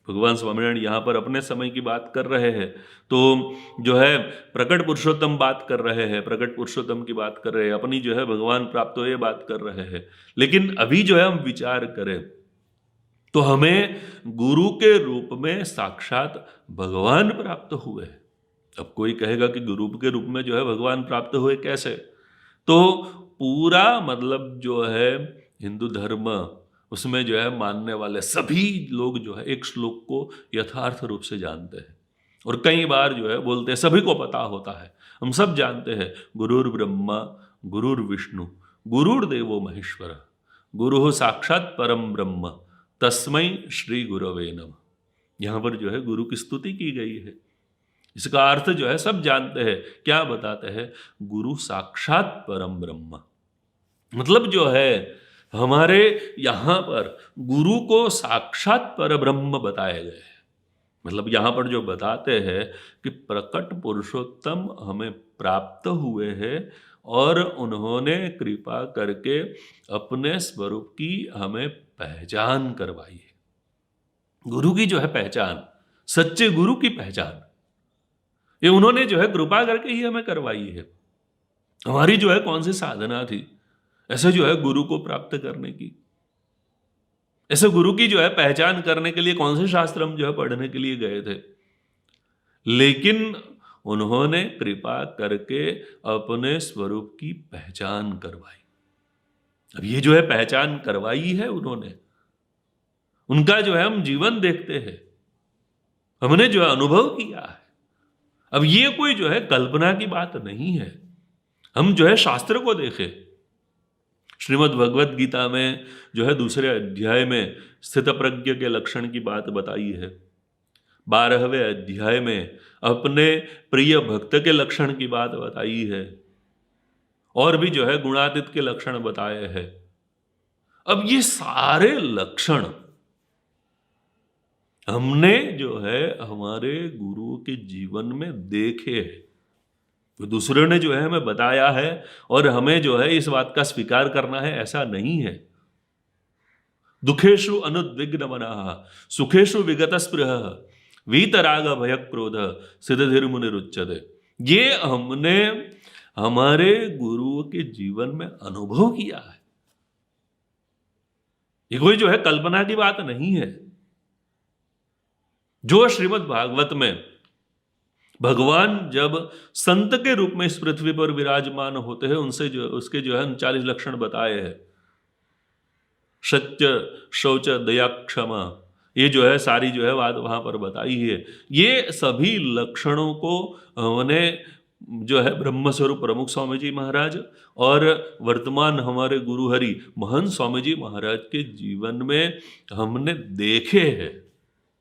भगवान स्वामीनारायण यहाँ पर अपने समय की बात कर रहे हैं, तो जो है प्रकट पुरुषोत्तम बात कर रहे हैं, प्रकट पुरुषोत्तम की बात कर रहे हैं, अपनी जो है भगवान प्राप्त हुए बात कर रहे हैं। लेकिन अभी जो है हम विचार करें तो हमें गुरु के रूप में साक्षात भगवान प्राप्त हुए। अब कोई कहेगा कि गुरु के रूप में जो है भगवान प्राप्त हुए कैसे, तो पूरा मतलब जो है हिंदू धर्म उसमें जो है मानने वाले सभी लोग जो है एक श्लोक को यथार्थ रूप से जानते हैं और कई बार जो है बोलते हैं, सभी को पता होता है, हम सब जानते हैं, गुरुर् ब्रह्मा गुरुर् विष्णु गुरुर्देवो महेश्वर गुरु साक्षात परम ब्रह्म तस्मै श्री गुरवे नमः। यहाँ पर जो है गुरु की स्तुति की गई है। इसका अर्थ जो है सब जानते हैं। क्या बताते हैं, गुरु साक्षात परम ब्रह्म, मतलब जो है हमारे यहाँ पर गुरु को साक्षात परब्रह्म बताए गए हैं। मतलब यहाँ पर जो बताते हैं कि प्रकट पुरुषोत्तम हमें प्राप्त हुए हैं और उन्होंने कृपा करके अपने स्वरूप की हमें पहचान करवाई है। गुरु की जो है पहचान, सच्चे गुरु की पहचान, ये उन्होंने जो है कृपा करके ही हमें करवाई है। हमारी जो है कौन सी साधना थी ऐसे जो है गुरु को प्राप्त करने की, ऐसे गुरु की जो है पहचान करने के लिए कौन से शास्त्र हम जो है पढ़ने के लिए गए थे। लेकिन उन्होंने कृपा करके अपने स्वरूप की पहचान करवाई। अब ये जो है पहचान करवाई है उन्होंने, उनका जो है हम जीवन देखते हैं, हमने जो है अनुभव किया है। अब ये कोई जो है कल्पना की बात नहीं है। हम जो है शास्त्र को देखें, श्रीमद् भगवत गीता में जो है 2 अध्याय में स्थित प्रज्ञ के लक्षण की बात बताई है। 12वें अध्याय में अपने प्रिय भक्त के लक्षण की बात बताई है और भी जो है गुणातीत के लक्षण बताए हैं। अब ये सारे लक्षण हमने जो है हमारे गुरु के जीवन में देखे हैं, तो दूसरे ने जो है हमें बताया है और हमें जो है इस बात का स्वीकार करना है ऐसा नहीं है। दुखेषु अनुद्विग्न मनः सुखेषु विगत स्पृहः वीतराग भय क्रोध सिद्धधिर मुनिरुच्यते। ये हमने हमारे गुरु के जीवन में अनुभव किया है। ये कोई जो है कल्पना की बात नहीं है। जो श्रीमद् भागवत में भगवान जब संत के रूप में इस पृथ्वी पर विराजमान होते हैं उनसे जो उसके जो है 39 लक्षण बताए हैं। सत्य, शौच, दया, क्षमा, ये जो है सारी जो है बात वहां पर बताई है। ये सभी लक्षणों को हमने जो है ब्रह्म स्वरूप प्रमुख स्वामी जी महाराज और वर्तमान हमारे गुरु हरि महंत स्वामी जी महाराज के जीवन में हमने देखे हैं।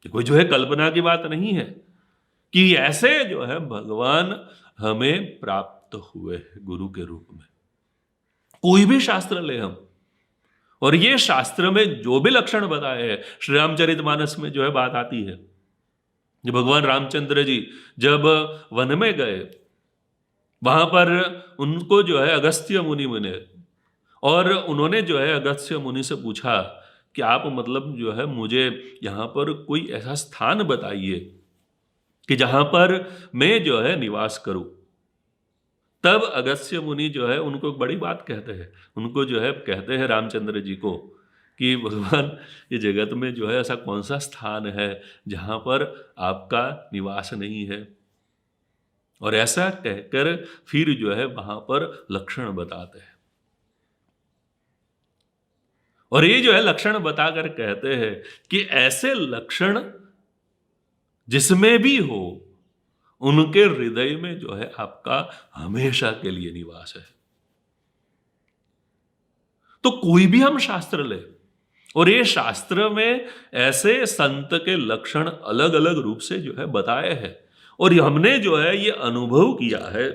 कोई जो है कल्पना की बात नहीं है कि ऐसे जो है भगवान हमें प्राप्त हुए गुरु के रूप में। कोई भी शास्त्र ले हम, और ये शास्त्र में जो भी लक्षण बताए हैं, श्री रामचरितमानस में जो है बात आती है कि भगवान रामचंद्र जी जब वन में गए, वहां पर उनको जो है अगस्त्य मुनि मिले और उन्होंने जो है अगस्त्य मुनि से पूछा कि आप मतलब जो है मुझे यहाँ पर कोई ऐसा स्थान बताइए कि जहां पर मैं जो है निवास करूं। तब अगस्त्य मुनि जो है उनको एक बड़ी बात कहते हैं, उनको जो है कहते हैं रामचंद्र जी को कि भगवान ये जगत में जो है ऐसा कौन सा स्थान है जहां पर आपका निवास नहीं है। और ऐसा कहकर फिर जो है वहां पर लक्षण बताते हैं, और ये जो है लक्षण बताकर कहते हैं कि ऐसे लक्षण जिसमें भी हो उनके हृदय में जो है आपका हमेशा के लिए निवास है। तो कोई भी हम शास्त्र ले, और ये शास्त्र में ऐसे संत के लक्षण अलग अलग रूप से जो है बताए हैं, और हमने जो है ये अनुभव किया है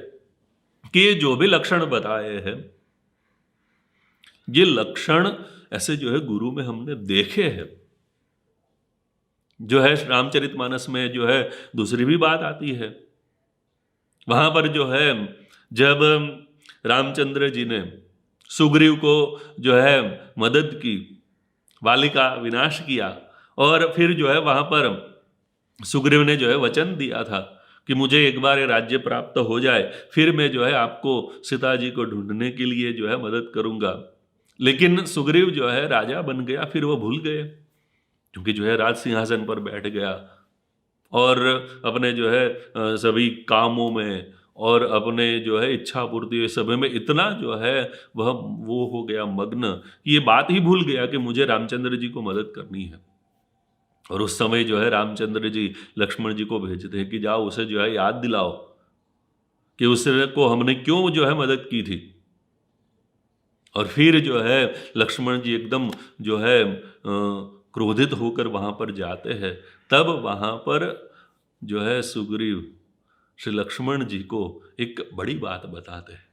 कि ये जो भी लक्षण बताए हैं ये लक्षण ऐसे जो है गुरु में हमने देखे हैं। जो है रामचरितमानस में जो है दूसरी भी बात आती है, वहां पर जो है जब रामचंद्र जी ने सुग्रीव को जो है मदद की, वाली का विनाश किया, और फिर जो है वहां पर सुग्रीव ने जो है वचन दिया था कि मुझे एक बार ये राज्य प्राप्त हो जाए फिर मैं जो है आपको सीता जी को ढूंढने के लिए जो है मदद करूंगा। लेकिन सुग्रीव जो है राजा बन गया, फिर वो भूल गए क्योंकि जो है राज सिंहासन पर बैठ गया और अपने जो है सभी कामों में और अपने जो है इच्छा पूर्ति सभी में इतना जो है वो हो गया मग्न कि ये बात ही भूल गया कि मुझे रामचंद्र जी को मदद करनी है। और उस समय जो है रामचंद्र जी लक्ष्मण जी को भेजते हैं कि जाओ उसे जो है याद दिलाओ कि उससे को हमने क्यों जो है मदद की थी। और फिर जो है लक्ष्मण जी एकदम जो है क्रोधित होकर वहां पर जाते हैं। तब वहां पर जो है सुग्रीव श्री लक्ष्मण जी को एक बड़ी बात बताते हैं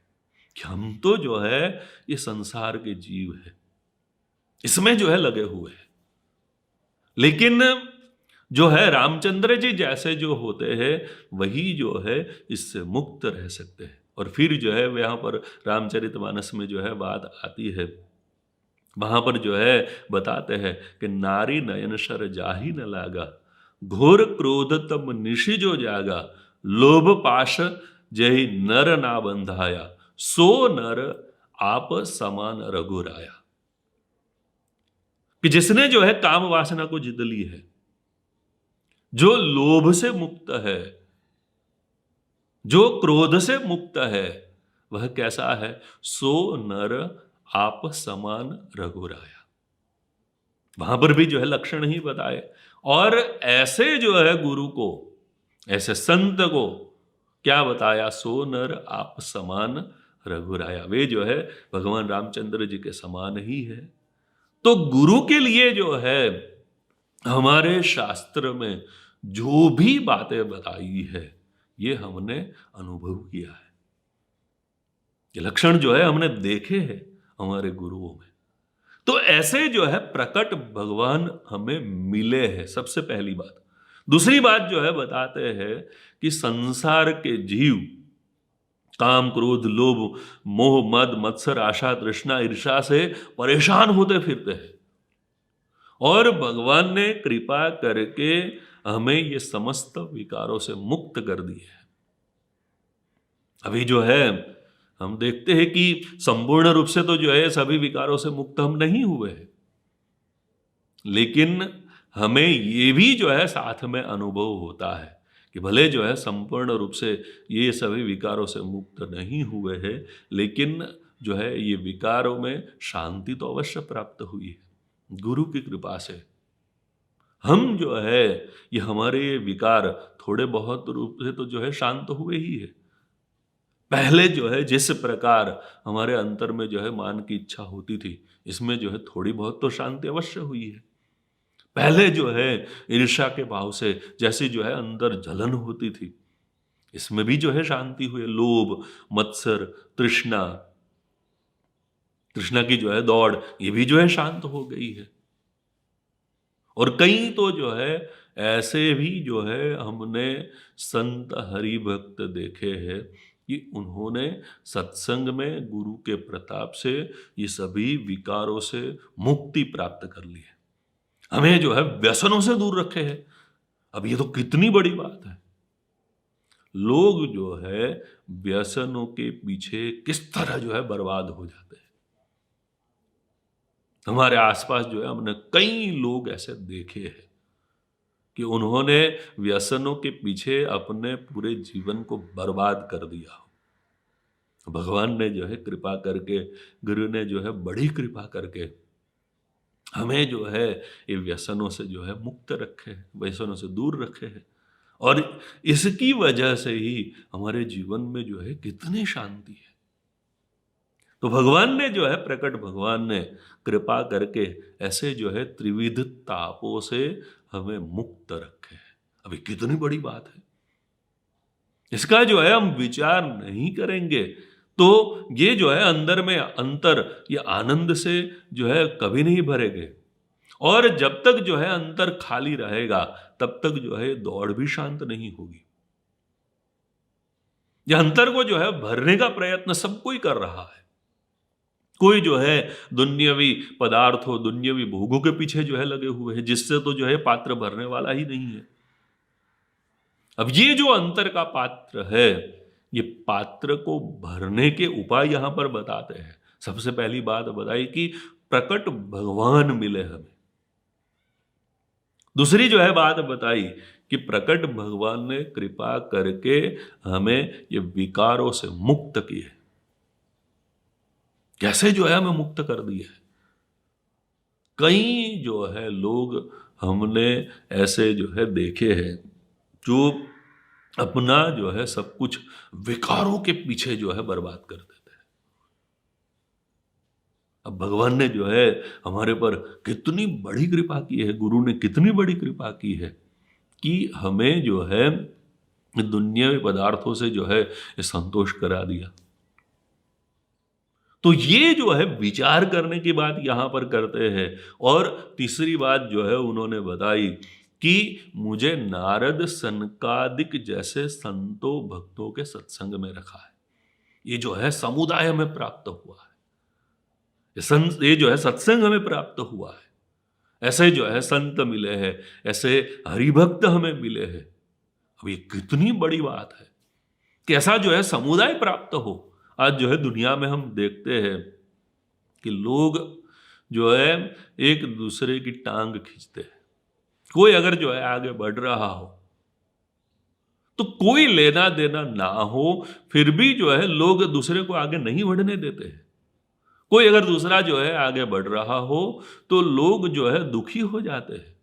कि हम तो जो है ये संसार के जीव है, इसमें जो है लगे हुए हैं, लेकिन जो है रामचंद्र जी जैसे जो होते हैं वही जो है इससे मुक्त रह सकते हैं। और फिर जो है यहाँ पर रामचरितमानस में जो है बात आती है, वहां पर जो है बताते हैं कि नारी नयन शर जाही न लागा, घोर क्रोध तम निशि जो जागा, लोभ पाश जही नर ना बंधाया, सो नर आप समान रघुराया। कि जिसने जो है काम वासना को जीत ली है, जो लोभ से मुक्त है, जो क्रोध से मुक्त है, वह कैसा है, सो नर आप समान रघुराया। वहां पर भी जो है लक्षण ही बताए। और ऐसे जो है गुरु को, ऐसे संत को क्या बताया, सो नर आप समान रघुराया। वे जो है भगवान रामचंद्र जी के समान ही है। तो गुरु के लिए जो है हमारे शास्त्र में जो भी बातें बताई है ये हमने अनुभव किया है, ये लक्षण जो है हमने देखे हैं हमारे गुरुओं में। तो ऐसे जो है प्रकट भगवान हमें मिले हैं, सबसे पहली बात। दूसरी बात जो है बताते हैं कि संसार के जीव काम क्रोध लोभ मोह मद मत्सर आशा तृष्णा ईर्षा से परेशान होते फिरते हैं, और भगवान ने कृपा करके हमें ये समस्त विकारों से मुक्त कर दी है। अभी जो है हम देखते हैं कि संपूर्ण रूप से तो जो है सभी विकारों से मुक्त हम नहीं हुए हैं, लेकिन हमें ये भी जो है साथ में अनुभव होता है कि भले जो है संपूर्ण रूप से ये सभी विकारों से मुक्त नहीं हुए हैं, लेकिन जो है ये विकारों में शांति तो अवश्य प्राप्त हुई है गुरु की कृपा से। हम जो है ये हमारे विकार थोड़े बहुत रूप से तो जो है शांत हुए ही है, पहले जो है जिस प्रकार हमारे अंतर में जो है मान की इच्छा होती थी, इसमें जो है थोड़ी बहुत तो शांति अवश्य हुई है। पहले जो है ईर्ष्या के भाव से जैसी जो है अंदर जलन होती थी, इसमें भी जो है शांति हुई है। लोभ, मत्सर, तृष्णा, तृष्णा की जो है दौड़, ये भी जो है शांत हो गई है। और कई तो जो है ऐसे भी जो है हमने संत हरि भक्त देखे हैं कि उन्होंने सत्संग में गुरु के प्रताप से ये सभी विकारों से मुक्ति प्राप्त कर ली है, हमें जो है व्यसनों से दूर रखे हैं। अब ये तो कितनी बड़ी बात है। लोग जो है व्यसनों के पीछे किस तरह जो है बर्बाद हो जाते हैं। हमारे आसपास जो है हमने कई लोग ऐसे देखे हैं कि उन्होंने व्यसनों के पीछे अपने पूरे जीवन को बर्बाद कर दिया हो। भगवान ने जो है कृपा करके, गुरु ने जो है बड़ी कृपा करके हमें जो है ये व्यसनों से जो है मुक्त रखे है, व्यसनों से दूर रखे है। और इसकी वजह से ही हमारे जीवन में जो है कितनी शांति है। तो भगवान ने जो है, प्रकट भगवान ने कृपा करके ऐसे जो है त्रिविध तापों से हमें मुक्त रखे है। अभी कितनी बड़ी बात है। इसका जो है हम विचार नहीं करेंगे तो ये जो है अंदर में अंतर, ये आनंद से जो है कभी नहीं भरेंगे। और जब तक जो है अंतर खाली रहेगा तब तक जो है दौड़ भी शांत नहीं होगी। ये अंतर को जो है भरने का प्रयत्न सब कोई कर रहा है। कोई जो है दुन्यवी पदार्थों, दुन्यवी भोगों के पीछे जो है लगे हुए हैं, जिससे तो जो है पात्र भरने वाला ही नहीं है। अब ये जो अंतर का पात्र है, ये पात्र को भरने के उपाय यहां पर बताते हैं। सबसे पहली बात बताई कि प्रकट भगवान मिले हमें। दूसरी जो है बात बताई कि प्रकट भगवान ने कृपा करके हमें ये विकारों से मुक्त किए। कैसे जो है हमें मुक्त कर दिया है। कई जो है लोग हमने ऐसे जो है देखे हैं जो अपना जो है सब कुछ विकारों के पीछे जो है बर्बाद कर देते हैं। अब भगवान ने जो है हमारे पर कितनी बड़ी कृपा की है, गुरु ने कितनी बड़ी कृपा की है कि हमें जो है दुनियावी पदार्थों से जो है संतोष करा दिया। तो ये जो है विचार करने की बात यहां पर करते हैं। और तीसरी बात जो है उन्होंने बताई कि मुझे नारद सनकादिक जैसे संतों भक्तों के सत्संग में रखा है। ये जो है समुदाय हमें प्राप्त हुआ है, ये जो है सत्संग हमें प्राप्त हुआ है। ऐसे जो है संत मिले हैं, ऐसे हरिभक्त हमें मिले हैं। अब ये कितनी बड़ी बात है कि ऐसा जो है समुदाय प्राप्त हो। आज जो है दुनिया में हम देखते हैं कि लोग जो है एक दूसरे की टांग खींचते हैं। कोई अगर जो है आगे बढ़ रहा हो तो कोई लेना देना ना हो, फिर भी जो है लोग दूसरे को आगे नहीं बढ़ने देते हैं। कोई अगर दूसरा जो है आगे बढ़ रहा हो तो लोग जो है दुखी हो जाते हैं।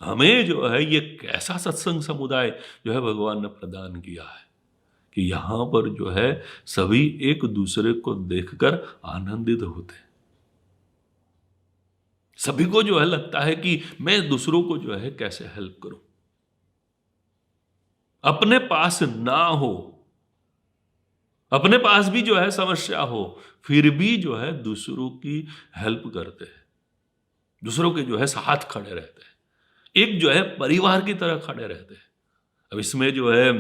हमें जो है ये कैसा सत्संग समुदाय जो है भगवान ने प्रदान किया है कि यहां पर जो है सभी एक दूसरे को देखकर आनंदित होते हैं। सभी को जो है लगता है कि मैं दूसरों को जो है कैसे हेल्प करूं। अपने पास ना हो, अपने पास भी जो है समस्या हो, फिर भी जो है दूसरों की हेल्प करते हैं, दूसरों के जो है साथ खड़े रहते हैं, एक जो है परिवार की तरह खड़े रहते हैं। अब इसमें जो है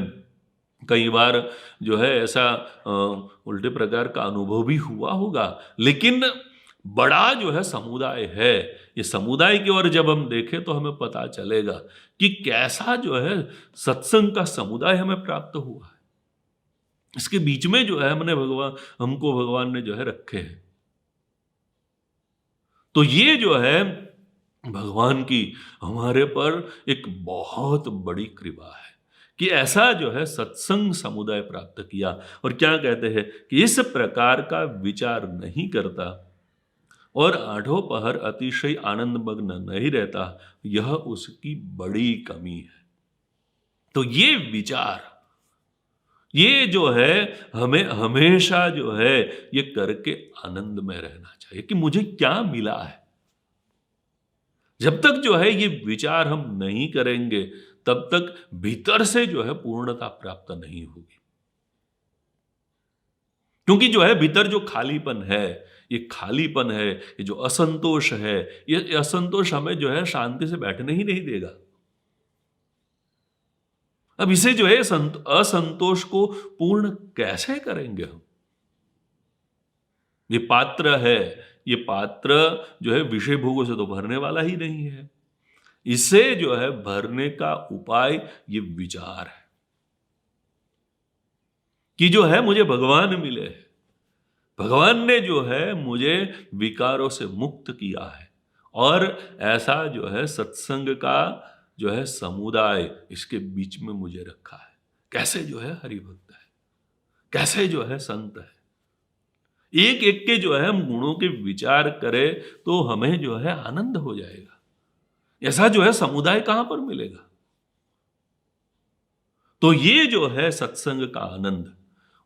कई बार जो है ऐसा उल्टे प्रकार का अनुभव भी हुआ होगा, लेकिन बड़ा जो है समुदाय है। ये समुदाय की ओर जब हम देखें तो हमें पता चलेगा कि कैसा जो है सत्संग का समुदाय हमें प्राप्त हुआ है। इसके बीच में जो है हमको भगवान ने जो है रखे हैं। तो ये जो है भगवान की हमारे पर एक बहुत बड़ी कृपा है कि ऐसा जो है सत्संग समुदाय प्राप्त किया। और क्या कहते हैं कि इस प्रकार का विचार नहीं करता और आठों पहर अतिशय आनंद मग्न नहीं रहता, यह उसकी बड़ी कमी है। तो ये विचार, ये जो है हमें हमेशा जो है ये करके आनंद में रहना चाहिए कि मुझे क्या मिला है। जब तक जो है ये विचार हम नहीं करेंगे तब तक भीतर से जो है पूर्णता प्राप्त नहीं होगी। क्योंकि जो है भीतर जो खालीपन है, ये खालीपन है, ये जो असंतोष है, ये असंतोष हमें जो है शांति से बैठने ही नहीं देगा। अब इसे जो है असंतोष को पूर्ण कैसे करेंगे हम? ये पात्र है, ये पात्र जो है विषय भोगों से तो भरने वाला ही नहीं है। इसे जो है भरने का उपाय ये विचार है कि जो है मुझे भगवान मिले हैं। भगवान ने जो है मुझे विकारों से मुक्त किया है और ऐसा जो है सत्संग का जो है समुदाय इसके बीच में मुझे रखा है। कैसे जो है हरिभक्त है, कैसे जो है संत है। एक एक के जो है हम गुणों के विचार करें तो हमें जो है आनंद हो जाएगा। ऐसा जो है समुदाय कहां पर मिलेगा? तो ये जो है सत्संग का आनंद,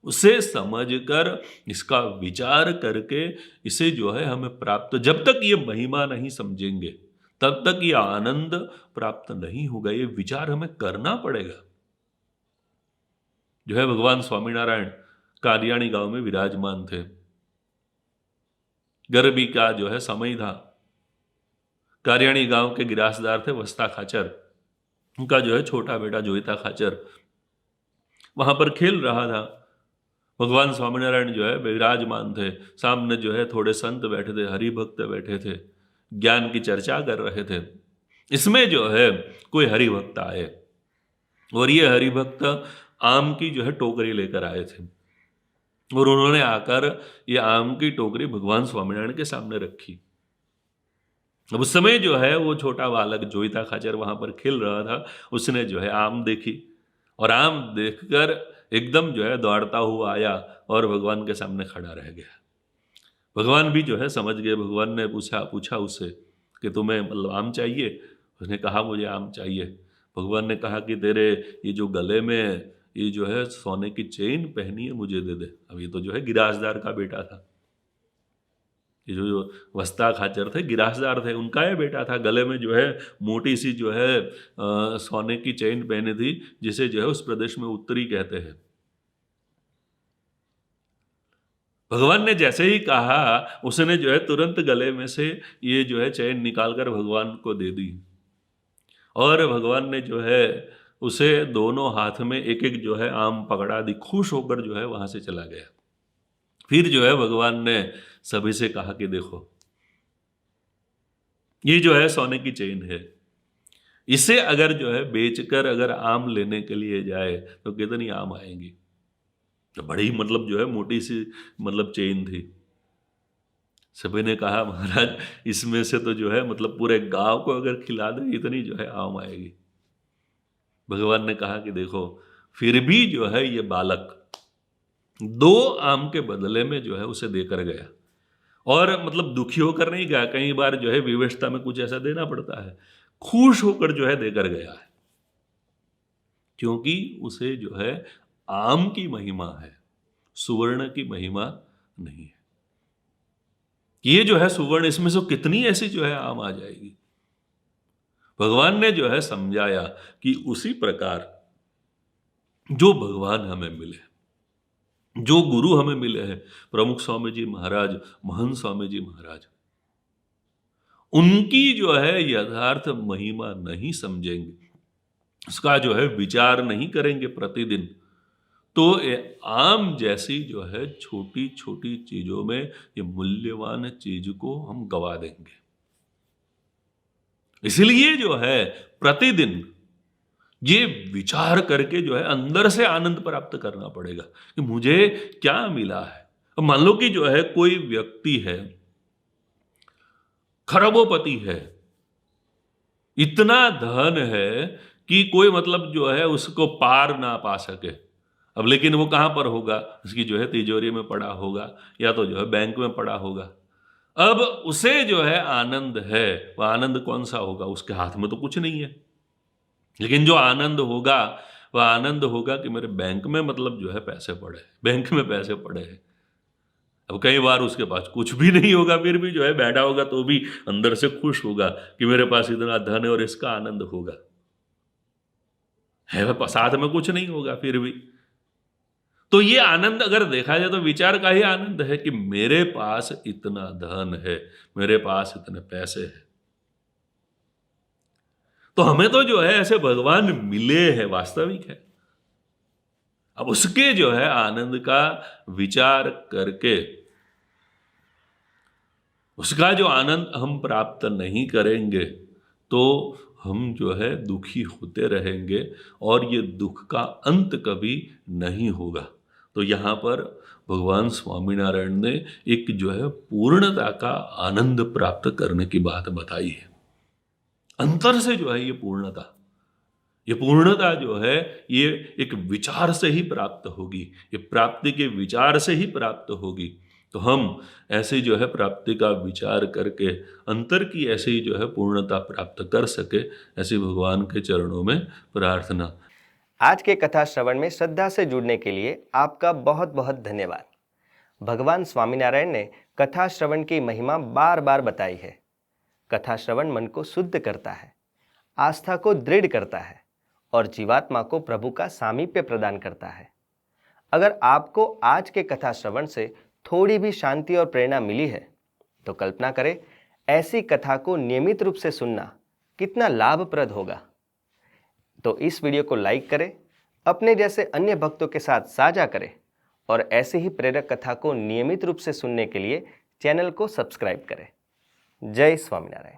उसे समझकर इसका विचार करके इसे जो है हमें प्राप्त, जब तक ये महिमा नहीं समझेंगे तब तक ये आनंद प्राप्त नहीं होगा। ये विचार हमें करना पड़ेगा। जो है भगवान स्वामीनारायण कादियानी गांव में विराजमान थे। गर्मी का जो है समय था। कादियानी गांव के गिरासदार थे वस्ता खाचर। उनका जो है छोटा बेटा जोईता खाचर वहां पर खेल रहा था। भगवान स्वामीनारायण जो है विराजमान थे। सामने जो है थोड़े संत बैठे थे, हरिभक्त बैठे थे, ज्ञान की चर्चा कर रहे थे। इसमें जो है कोई हरिभक्त आए और ये हरिभक्त आम की जो है टोकरी लेकर आए थे और उन्होंने आकर ये आम की टोकरी भगवान स्वामीनारायण के सामने रखी। अब उस समय जो है वो छोटा बालक जोईता खाचर वहां पर खेल रहा था। उसने जो है आम देखी और आम देखकर एकदम जो है दौड़ता हुआ आया और भगवान के सामने खड़ा रह गया। भगवान भी जो है समझ गए। भगवान ने पूछा उससे कि तुम्हें मतलब आम चाहिए? उसने कहा मुझे आम चाहिए। भगवान ने कहा कि तेरे ये जो गले में ये जो है सोने की चेन पहनी है मुझे दे दे। अब ये तो जो है गिरासदार का बेटा था। ये जो वस्ता खाचर थे गिरासदार थे, उनका ये बेटा था। गले में जो है मोटी सी जो है सोने की चेन पहनी थी जिसे जो है उस प्रदेश में उत्तरी कहते हैं। भगवान ने जैसे ही कहा उसने जो है तुरंत गले में से ये जो है चेन निकालकर भगवान को दे दी और भगवान ने जो है उसे दोनों हाथ में एक एक जो है आम पकड़ा दी। खुश होकर जो है वहां से चला गया। फिर जो है भगवान ने सभी से कहा कि देखो ये जो है सोने की चेन है, इसे अगर जो है बेचकर अगर आम लेने के लिए जाए तो कितनी आम आएंगी? तो बड़ी मतलब जो है मोटी सी मतलब चेन थी। सभी ने कहा महाराज इसमें से तो जो है मतलब पूरे गांव को अगर खिला दे इतनी जो है आम आएगी। भगवान ने कहा कि देखो फिर भी जो है ये बालक 2 आम के बदले में जो है उसे देकर गया और मतलब दुखी होकर नहीं गया। कई बार जो है विवशता में कुछ ऐसा देना पड़ता है। खुश होकर जो है देकर गया है क्योंकि उसे जो है आम की महिमा है, सुवर्ण की महिमा नहीं है। ये जो है सुवर्ण, इसमें से कितनी ऐसी जो है आम आ जाएगी। भगवान ने जो है समझाया कि उसी प्रकार जो भगवान हमें मिले, जो गुरु हमें मिले हैं, प्रमुख स्वामी जी महाराज, महंत स्वामी जी महाराज, उनकी जो है यथार्थ महिमा नहीं समझेंगे, उसका जो है विचार नहीं करेंगे प्रतिदिन, तो आम जैसी जो है छोटी छोटी चीजों में ये मूल्यवान चीज को हम गवा देंगे। इसलिए जो है प्रतिदिन ये विचार करके जो है अंदर से आनंद प्राप्त करना पड़ेगा कि मुझे क्या मिला है। अब मान लो कि जो है कोई व्यक्ति है, खरबोपति है, इतना धन है कि कोई मतलब जो है उसको पार ना पा सके। अब लेकिन वो कहां पर होगा? उसकी जो है तिजोरी में पड़ा होगा या तो जो है बैंक में पड़ा होगा। अब उसे जो है आनंद है, वह आनंद कौन सा होगा? उसके हाथ में तो कुछ नहीं है। लेकिन जो आनंद होगा वह आनंद होगा कि मेरे बैंक में मतलब जो है पैसे पड़े, बैंक में पैसे पड़े हैं। अब कई बार उसके पास कुछ भी नहीं होगा, फिर भी जो है बैठा होगा तो भी अंदर से खुश होगा कि मेरे पास इतना धन है और इसका आनंद होगा। है वह साथ में कुछ नहीं होगा फिर भी। तो ये आनंद अगर देखा जाए तो विचार का ही आनंद है कि मेरे पास इतना धन है, मेरे पास इतने पैसे हैं। तो हमें तो जो है ऐसे भगवान मिले हैं, वास्तविक है। अब उसके जो है आनंद का विचार करके उसका जो आनंद हम प्राप्त नहीं करेंगे तो हम जो है दुखी होते रहेंगे और ये दुख का अंत कभी नहीं होगा। तो यहाँ पर भगवान स्वामीनारायण ने एक जो है पूर्णता का आनंद प्राप्त करने की बात बताई है। अंतर से जो है ये पूर्णता जो है ये एक विचार से ही प्राप्त होगी, ये प्राप्ति के विचार से ही प्राप्त होगी। तो हम ऐसे जो है प्राप्ति का विचार करके अंतर की ऐसे ही जो है पूर्णता प्राप्त कर सके, ऐसी भगवान के चरणों में प्रार्थना। आज के कथा श्रवण में श्रद्धा से जुड़ने के लिए आपका बहुत बहुत धन्यवाद। भगवान स्वामीनारायण ने कथा श्रवण की महिमा बार बार बताई है। कथा श्रवण मन को शुद्ध करता है, आस्था को दृढ़ करता है और जीवात्मा को प्रभु का सामीप्य प्रदान करता है। अगर आपको आज के कथा श्रवण से थोड़ी भी शांति और प्रेरणा मिली है तो कल्पना करें ऐसी कथा को नियमित रूप से सुनना कितना लाभप्रद होगा। तो इस वीडियो को लाइक करें, अपने जैसे अन्य भक्तों के साथ साझा करें और ऐसे ही प्रेरक कथा को नियमित रूप से सुनने के लिए चैनल को सब्सक्राइब करें। जय स्वामीनारायण।